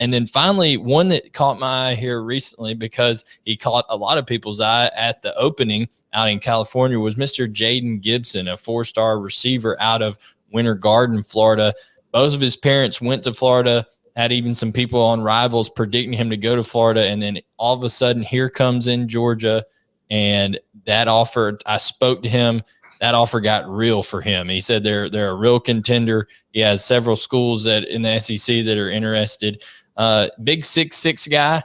And then finally, one that caught my eye here recently because he caught a lot of people's eye at the opening out in California was Mr. Jayden Gibson, a 4-star receiver out of Winter Garden, Florida. Both of his parents went to Florida, had even some people on Rivals predicting him to go to Florida. And then all of a sudden, here comes in Georgia. And that offer, I spoke to him. That offer got real for him. He said they're a real contender. He has several schools that in the SEC that are interested. Big 6'6" guy,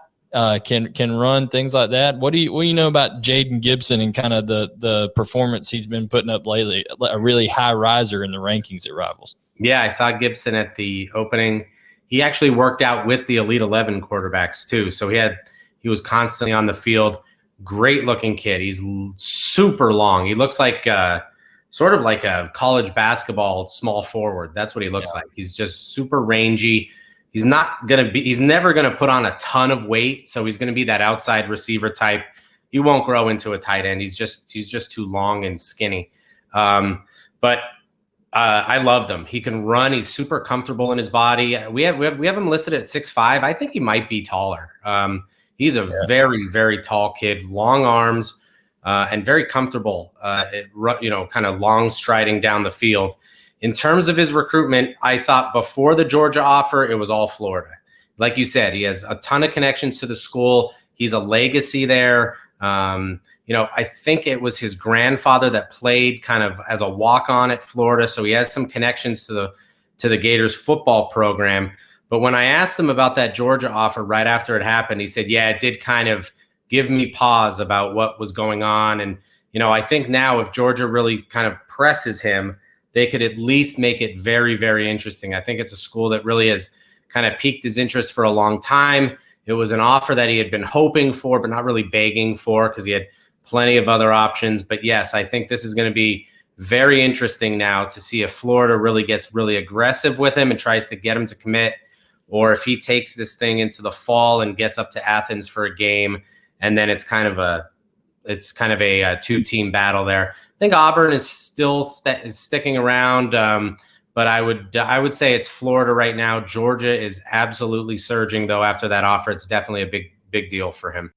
can run, things like that. What do you know about Jayden Gibson and kind of the performance he's been putting up lately? A really high riser in the rankings at Rivals. Yeah, I saw Gibson at the opening. He actually worked out with the Elite 11 quarterbacks too. So he was constantly on the field. Great looking kid. He's super long. He looks like sort of like a college basketball small forward. That's what he looks like. He's just super rangy. He's never going to put on a ton of weight. So he's going to be that outside receiver type. He won't grow into a tight end. He's just too long and skinny. But I loved him. He can run. He's super comfortable in his body. We have him listed at 6'5". I think he might be taller. He's a very, very tall kid, long arms, and very comfortable, kind of long striding down the field. In terms of his recruitment, I thought before the Georgia offer, it was all Florida. Like you said, he has a ton of connections to the school. He's a legacy there. I think it was his grandfather that played kind of as a walk-on at Florida, so he has some connections to the Gators football program. But when I asked him about that Georgia offer right after it happened, he said, yeah, it did kind of give me pause about what was going on. And, I think now if Georgia really kind of presses him, they could at least make it very, very interesting. I think it's a school that really has kind of piqued his interest for a long time. It was an offer that he had been hoping for, but not really begging for because he had plenty of other options. But yes, I think this is going to be very interesting now to see if Florida really gets really aggressive with him and tries to get him to commit, or if he takes this thing into the fall and gets up to Athens for a game, and then it's kind of a two-team battle there. I think Auburn is still sticking around, but I would say it's Florida right now. Georgia is absolutely surging, though. After that offer, it's definitely a big deal for him.